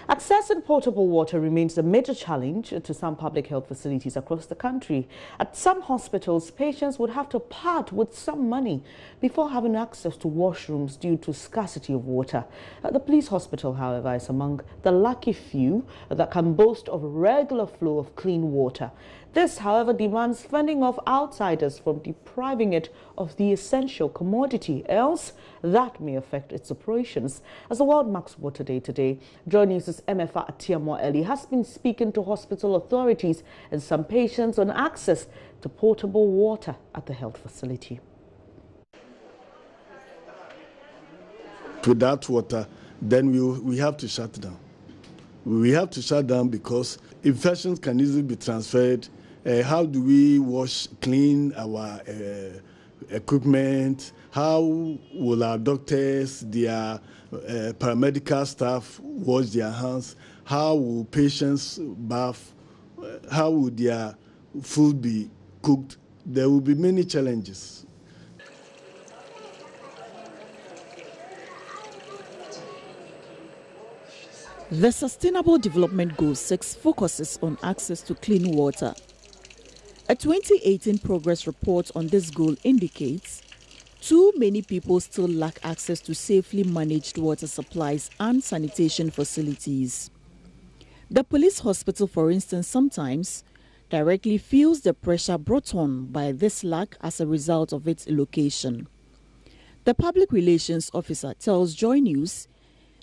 Accessing potable water remains a major challenge to some public health facilities across the country. At some hospitals, patients would have to part with some money before having access to washrooms due to scarcity of water. The police hospital, however, is among the lucky few that can boast of a regular flow of clean water. This, however, demands fending off outsiders from depriving it of the essential commodity, else that may affect its operations. As the world marks Water Day today, JoyNews' MFA Atiamo Eli has been speaking to hospital authorities and some patients on access to potable water at the health facility. Without water, then we have to shut down. We have to shut down because infections can easily be transferred. How do we clean our equipment? How will our doctors, their paramedical staff wash their hands? How will patients bath? How will their food be cooked? There will be many challenges. The Sustainable Development Goal 6 focuses on access to clean water. A 2018 progress report on this goal indicates too many people still lack access to safely managed water supplies and sanitation facilities. The police hospital, for instance, sometimes directly feels the pressure brought on by this lack as a result of its location. The public relations officer tells JoyNews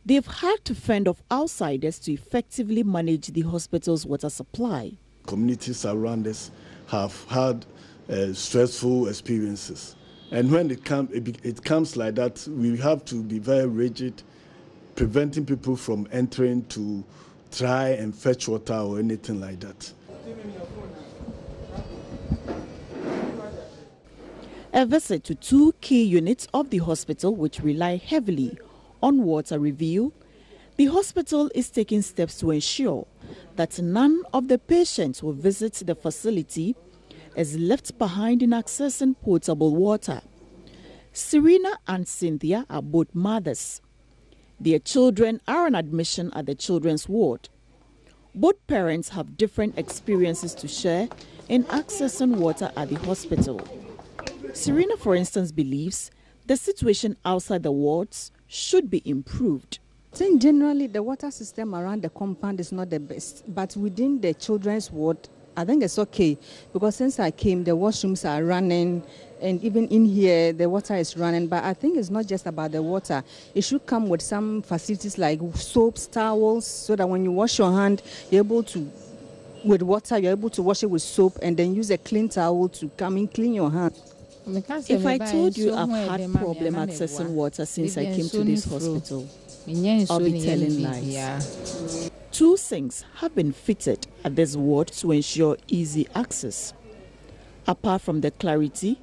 they've had to fend off outsiders to effectively manage the hospital's water supply. Communities around us have had stressful experiences. And when it comes like that, we have to be very rigid, preventing people from entering to try and fetch water or anything like that. A visit to two key units of the hospital, which rely heavily on water, reveal the hospital is taking steps to ensure that none of the patients who visit the facility is left behind in accessing potable water. Serena and Cynthia are both mothers. Their children are on admission at the children's ward. Both parents have different experiences to share in accessing water at the hospital. Serena, for instance, believes the situation outside the wards should be improved. I think generally the water system around the compound is not the best, but within the children's ward, I think it's okay, because since I came, the washrooms are running, and even in here, the water is running. But I think it's not just about the water. It should come with some facilities like soaps, towels, so that when you wash your hand, you're able to, with water, you're able to wash it with soap, and then use a clean towel to come and clean your hand. If I told you I've had problem accessing water since I came to this hospital, I'll be telling lies. Two sinks have been fitted at this ward to ensure easy access. Apart from the clarity,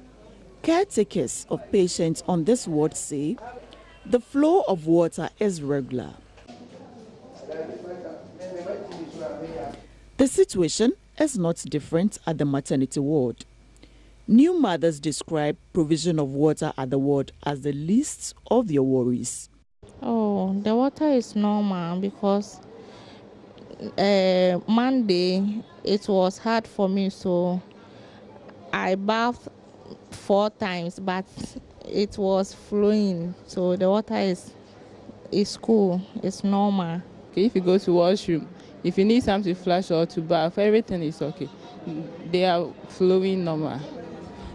caretakers of patients on this ward say the flow of water is regular. The situation is not different at the maternity ward. New mothers describe provision of water at the ward as the least of their worries. Oh, the water is normal because Monday it was hard for me, so I bathed 4 times, but it was flowing, so the water is cool, it's normal. Okay, if you go to washroom, if you need something to flush or to bath, everything is okay. They are flowing normal.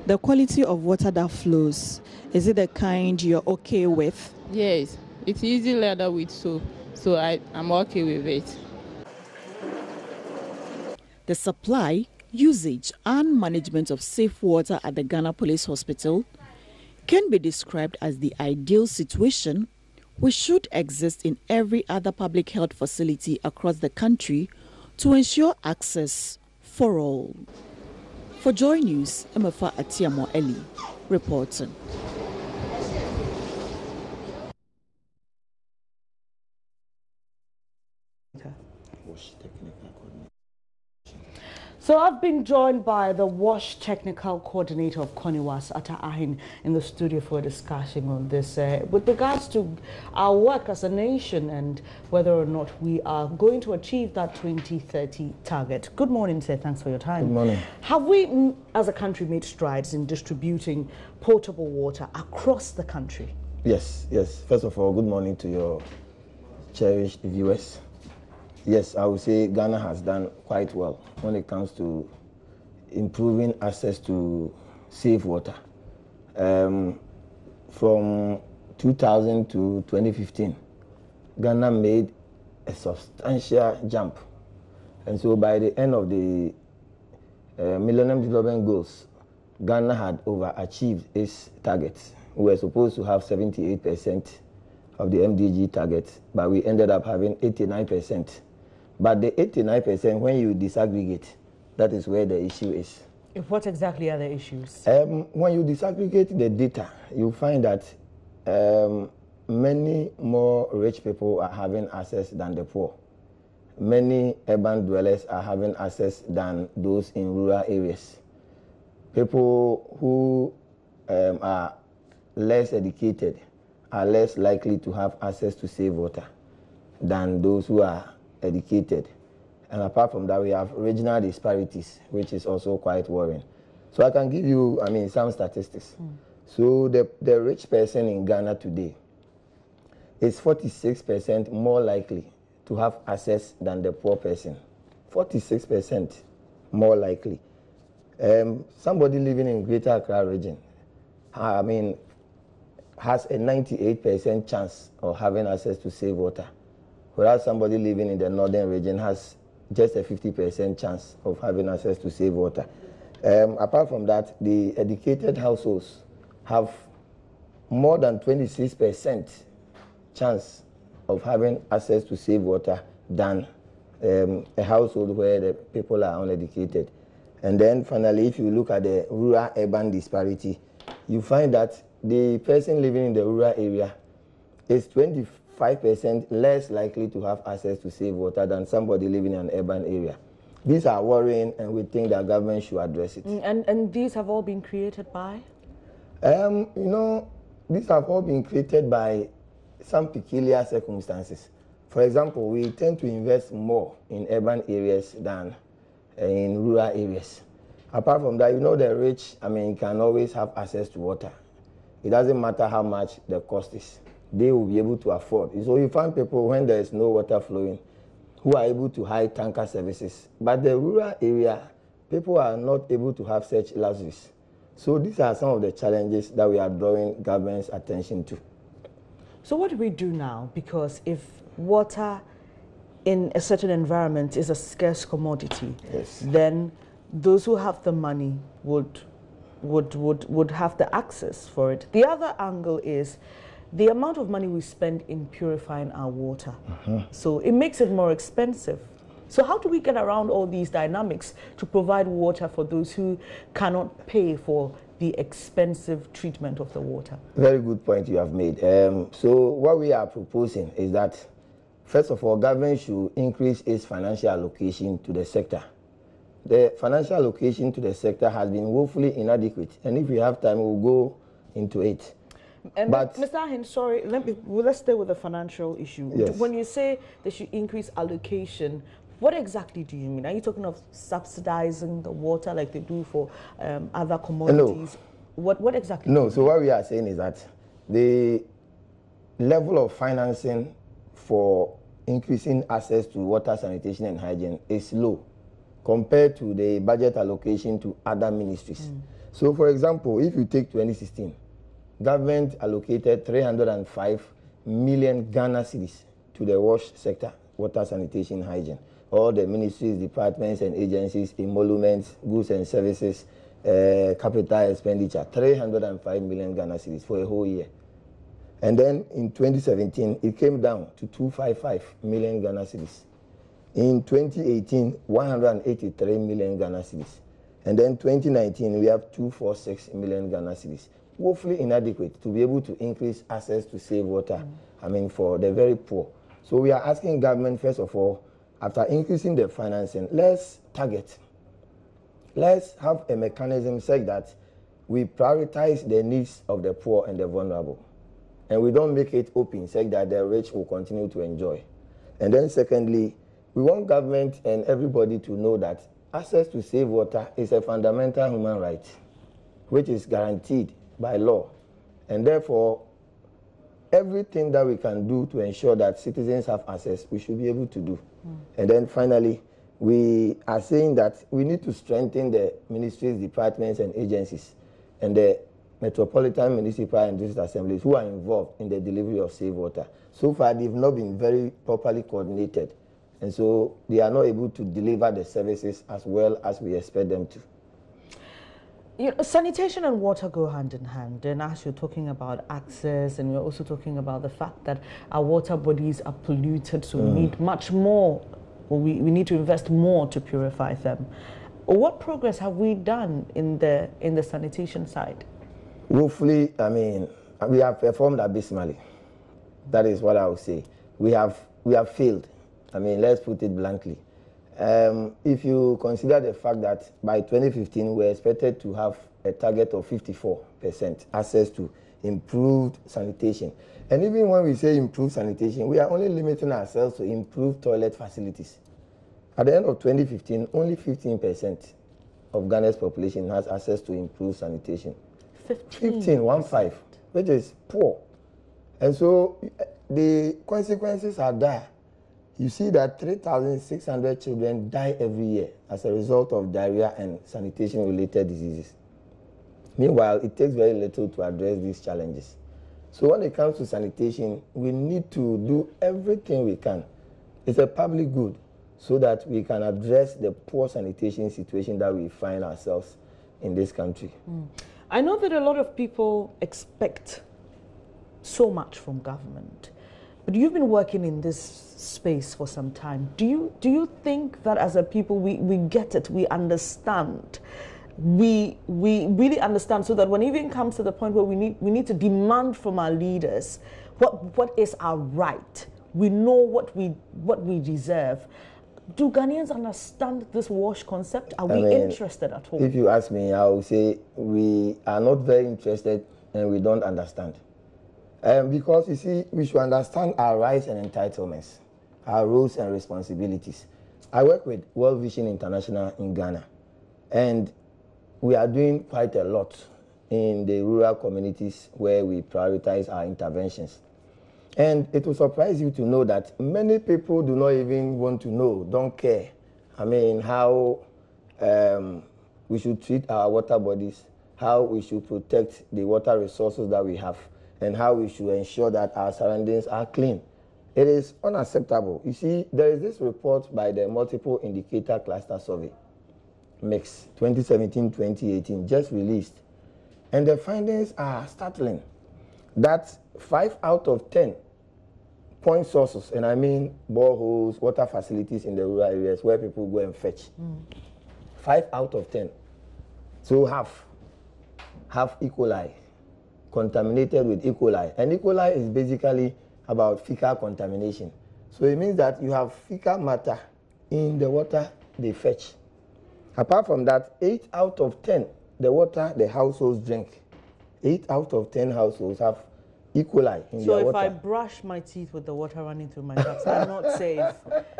The quality of water that flows, is it the kind you're okay with? Yes, it's easy ladder with soap, so I'm okay with it. The supply, usage and management of safe water at the Ghana Police Hospital can be described as the ideal situation which should exist in every other public health facility across the country to ensure access for all. For JoyNews, MFA Atiamo Eli reporting. So I've been joined by the WASH Technical Coordinator of Koniwas, Ata Ahin, in the studio for a discussion on this with regards to our work as a nation and whether or not we are going to achieve that 2030 target. Good morning, sir. Thanks for your time. Good morning. Have we, as a country, made strides in distributing potable water across the country? Yes. First of all, good morning to your cherished viewers. Yes, I would say Ghana has done quite well when it comes to improving access to safe water. From 2000 to 2015, Ghana made a substantial jump. And so by the end of the Millennium Development Goals, Ghana had overachieved its targets. We were supposed to have 78% of the MDG target, but we ended up having 89%. But the 89%, when you disaggregate, that is where the issue is. What exactly are the issues? When you disaggregate the data, you find that many more rich people are having access than the poor. Many urban dwellers are having access than those in rural areas. People who are less educated are less likely to have access to safe water than those who are educated. And apart from that, we have regional disparities, which is also quite worrying. So I can give you, some statistics. So the rich person in Ghana today is 46% more likely to have access than the poor person. 46% more likely. Somebody living in Greater Accra region, has a 98% chance of having access to safe water, whereas somebody living in the northern region has just a 50% chance of having access to safe water. Apart from that, the educated households have more than 26% chance of having access to safe water than a household where the people are uneducated. And then finally, if you look at the rural-urban disparity, you find that the person living in the rural area is 25% less likely to have access to safe water than somebody living in an urban area. These are worrying, and we think that government should address it. And these have all been created by? These have all been created by some peculiar circumstances. For example, we tend to invest more in urban areas than in rural areas. Apart from that, the rich, can always have access to water. It doesn't matter how much the cost is. They will be able to afford. So you find people, when there is no water flowing, who are able to hire tanker services. But the rural area, people are not able to have such luxuries. So these are some of the challenges that we are drawing government's attention to. So what do we do now? Because if water in a certain environment is a scarce commodity, yes, then those who have the money would have the access for it. The other angle is the amount of money we spend in purifying our water. So it makes it more expensive. So how do we get around all these dynamics to provide water for those who cannot pay for the expensive treatment of the water? Very good point you have made. So what we are proposing is that, first of all, government should increase its financial allocation to the sector. The financial allocation to the sector has been woefully inadequate, and if we have time, we'll go into it. But Mr. Ahin, sorry, let's stay with the financial issue. Yes. When you say they should increase allocation, what exactly do you mean? Are you talking of subsidizing the water like they do for other commodities? No. What exactly? No, so what we are saying is that the level of financing for increasing access to water, sanitation and hygiene is low compared to the budget allocation to other ministries. So for example, if you take 2016, government allocated 305 million Ghana cedis to the WASH sector, water, sanitation, hygiene. All the ministries, departments and agencies, emoluments, goods and services, capital expenditure, 305 million Ghana cedis for a whole year. And then in 2017, it came down to 255 million Ghana cedis. In 2018, 183 million Ghana cedis. And then 2019, we have 246 million Ghana cedis. Woefully inadequate to be able to increase access to safe water, for the very poor. So we are asking government, first of all, after increasing the financing, let's target let's have a mechanism such that we prioritize the needs of the poor and the vulnerable. And we don't make it open such that the rich will continue to enjoy. And then secondly, we want government and everybody to know that access to safe water is a fundamental human right, which is guaranteed by law. And therefore, everything that we can do to ensure that citizens have access, we should be able to do. And then finally, we are saying that we need to strengthen the ministries, departments, and agencies, and the metropolitan municipal and district assemblies who are involved in the delivery of safe water. So far, they've not been very properly coordinated, and so they are not able to deliver the services as well as we expect them to. You know, sanitation and water go hand in hand, and as you're talking about access, and we're also talking about the fact that our water bodies are polluted, so we need much more, or we need to invest more to purify them. What progress have we done in the sanitation side? Woefully, I mean, we have performed abysmally. That is what I would say. We have failed. I mean, let's put it bluntly. If you consider the fact that by 2015 we're expected to have a target of 54% access to improved sanitation. And even when we say improved sanitation, we are only limiting ourselves to improved toilet facilities. At the end of 2015, only 15% of Ghana's population has access to improved sanitation. 15, which is poor. And so the consequences are dire. You see that 3,600 children die every year as a result of diarrhea and sanitation-related diseases. Meanwhile, it takes very little to address these challenges. So when it comes to sanitation, we need to do everything we can. It's a public good so that we can address the poor sanitation situation that we find ourselves in this country. I know that a lot of people expect so much from government, but you've been working in this space for some time. Do you think that as a people we get it, we understand, we really understand, so that when it even comes to the point where we need to demand from our leaders what is our right, we know what we deserve? Do Ghanaians understand this WASH concept? Are we interested at all? If you ask me, I will say we are not very interested and we don't understand. Because you see, we should understand our rights and entitlements, our roles and responsibilities. I work with World Vision International in Ghana, and we are doing quite a lot in the rural communities where we prioritize our interventions. And it will surprise you to know that many people do not even want to know, don't care. I mean, how we should treat our water bodies, how we should protect the water resources that we have, and how we should ensure that our surroundings are clean. It is unacceptable. You see, there is this report by the Multiple Indicator Cluster Survey, MIX, 2017-2018, just released. And the findings are startling, that 5 out of 10 point sources, and I mean boreholes, water facilities in the rural areas where people go and fetch, 5 out of 10. So half E. coli, contaminated with E. coli. And E. coli is basically about fecal contamination. So it means that you have fecal matter in the water they fetch. Apart from that, 8 out of 10, the water the households drink, 8 out of 10 households have E. coli in their water. So if I brush my teeth with the water running through my taps, I'm not safe.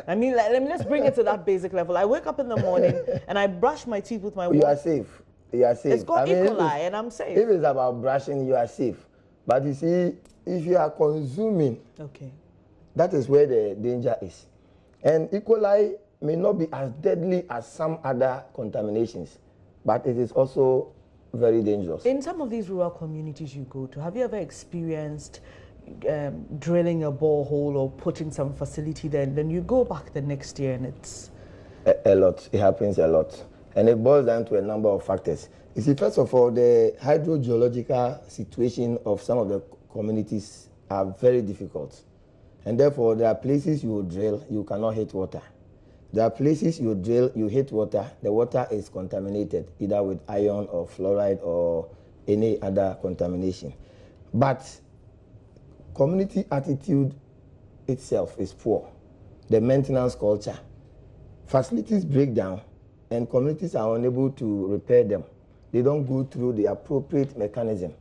I mean, let's bring it to that basic level. I wake up in the morning and I brush my teeth with my water. You are safe. You are safe. It's got E. coli and I'm safe. If it's about brushing, you are safe. But you see, if you are consuming, that is where the danger is. And E. coli may not be as deadly as some other contaminations, but it is also very dangerous. In some of these rural communities you go to, have you ever experienced drilling a borehole or putting some facility there, and then you go back the next year and it's... A lot. It happens a lot. And it boils down to a number of factors. You see, first of all, the hydrogeological situation of some of the communities are very difficult. And therefore, there are places you will drill, you cannot hit water. There are places you drill, you hit water, the water is contaminated, either with iron or fluoride or any other contamination. But community attitude itself is poor. The maintenance culture. Facilities break down, and communities are unable to repair them. They don't go through the appropriate mechanism.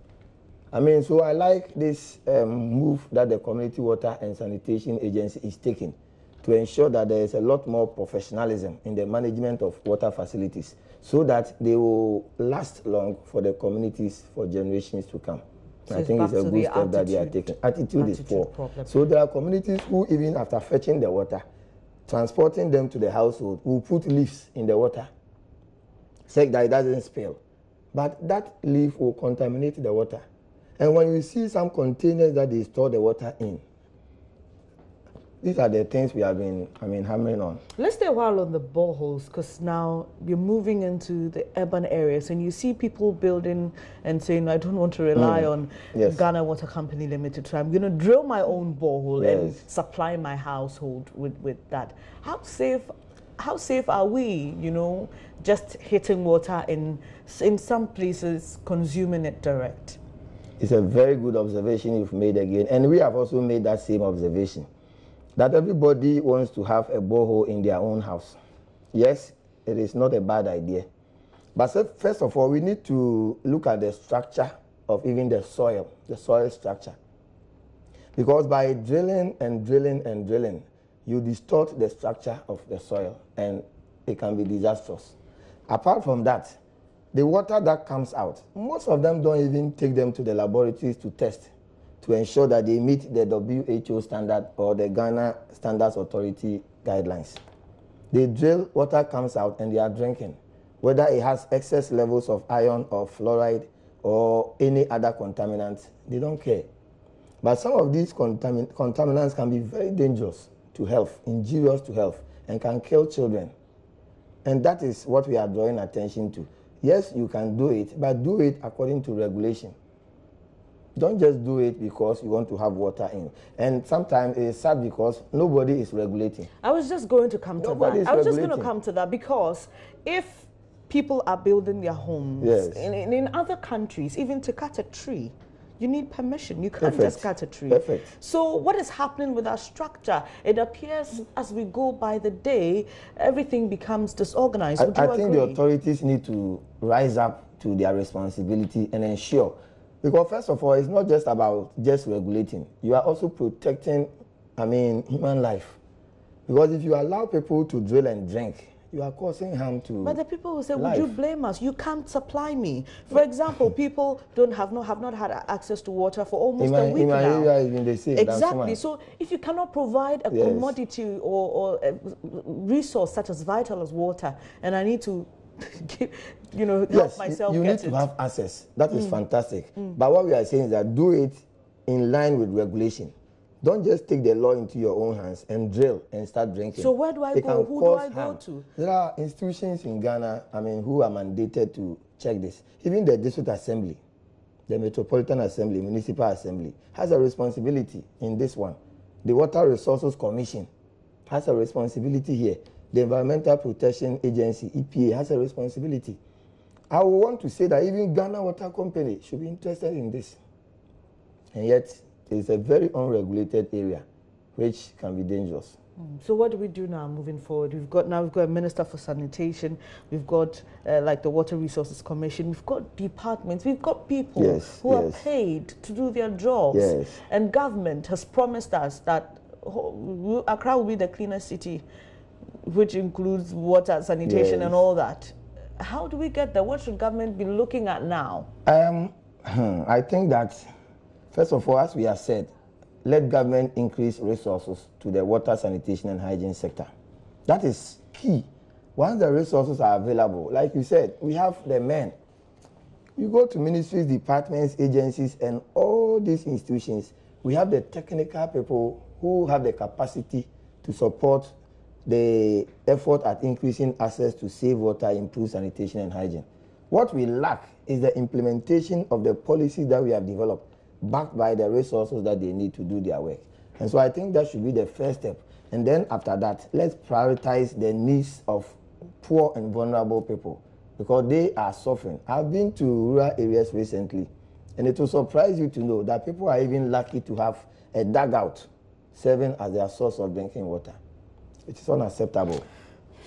I mean, so I like this move that the Community Water and Sanitation Agency is taking to ensure that there is a lot more professionalism in the management of water facilities so that they will last long for the communities for generations to come. So I think it's a good step that they are taking. Attitude is poor. Problem. So there are communities who, even after fetching the water, transporting them to the household, will put leaves in the water, so that it doesn't spill. But that leaf will contaminate the water. And when you see some containers that they store the water in, these are the things we have been, hammering on. Let's stay a while on the boreholes, because now you're moving into the urban areas and you see people building and saying, I don't want to rely on Ghana Water Company Limited, so I'm going to drill my own borehole and supply my household with that. How safe are we, just hitting water in some places, consuming it direct? It's a very good observation you've made again. And we have also made that same observation, that everybody wants to have a borehole in their own house. Yes, it is not a bad idea. But first of all, we need to look at the structure of even the soil structure. Because by drilling and drilling and drilling, you distort the structure of the soil and it can be disastrous. Apart from that, the water that comes out, most of them don't even take them to the laboratories to test, to ensure that they meet the WHO standard or the Ghana Standards Authority guidelines. They drill, water comes out, and they are drinking. Whether it has excess levels of iron or fluoride or any other contaminants, they don't care. But some of these contaminants can be very dangerous to health, injurious to health, and can kill children. And that is what we are drawing attention to. Yes, you can do it, but do it according to regulation. Don't just do it because you want to have water in. And sometimes it's sad because nobody is regulating. I was just going to come to that. I was just going to come to that because if people are building their homes in other countries, even to cut a tree, you need permission. You can't just cut a tree. So what is happening with our structure? It appears as we go by the day, everything becomes disorganized. I think the authorities need to rise up to their responsibility and ensure. Because first of all, it's not just about just regulating. You are also protecting, human life. Because if you allow people to drill and drink, you are causing harm to But the people will say, life. Would you blame us? You can't supply me. For example, people have not had access to water for almost a week now. In my area, even the same. Exactly. So if you cannot provide a commodity or a resource such as vital as water, and I need to help myself you need to have access. That is fantastic. But what we are saying is that do it in line with regulation. Don't just take the law into your own hands and drill and start drinking. So where do I go? Who do I go to? There are institutions in Ghana, who are mandated to check this. Even the District Assembly, the Metropolitan Assembly, Municipal Assembly, has a responsibility in this one. The Water Resources Commission has a responsibility here. The Environmental Protection Agency, EPA, has a responsibility. I would want to say that even Ghana Water Company should be interested in this. And yet, it's a very unregulated area, which can be dangerous. So what do we do now moving forward? We've got a Minister for Sanitation, we've got like the Water Resources Commission, we've got departments, we've got people who are paid to do their jobs. And government has promised us that Accra will be the cleanest city, which includes water, sanitation and all that. How do we get there? What should government be looking at now? I think that, first of all, as we have said, let government increase resources to the water, sanitation and hygiene sector. That is key. Once the resources are available, like you said, we have the men. You go to ministries, departments, agencies, and all these institutions, we have the technical people who have the capacity to support the effort at increasing access to safe water, improve sanitation and hygiene. What we lack is the implementation of the policies that we have developed, backed by the resources that they need to do their work. And so I think that should be the first step. And then after that, let's prioritize the needs of poor and vulnerable people because they are suffering. I've been to rural areas recently, and it will surprise you to know that people are even lucky to have a dugout serving as their source of drinking water. It is unacceptable.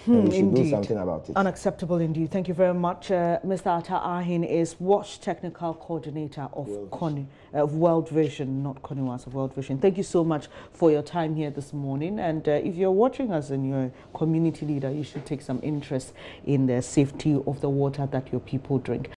And we should Indeed. do something about it. Unacceptable indeed. Thank you very much. Mr. Atta Ahin is WASH Technical Coordinator of World Vision, not CONIWAS, of World Vision. Thank you so much for your time here this morning. And if you're watching us and you're a community leader, you should take some interest in the safety of the water that your people drink.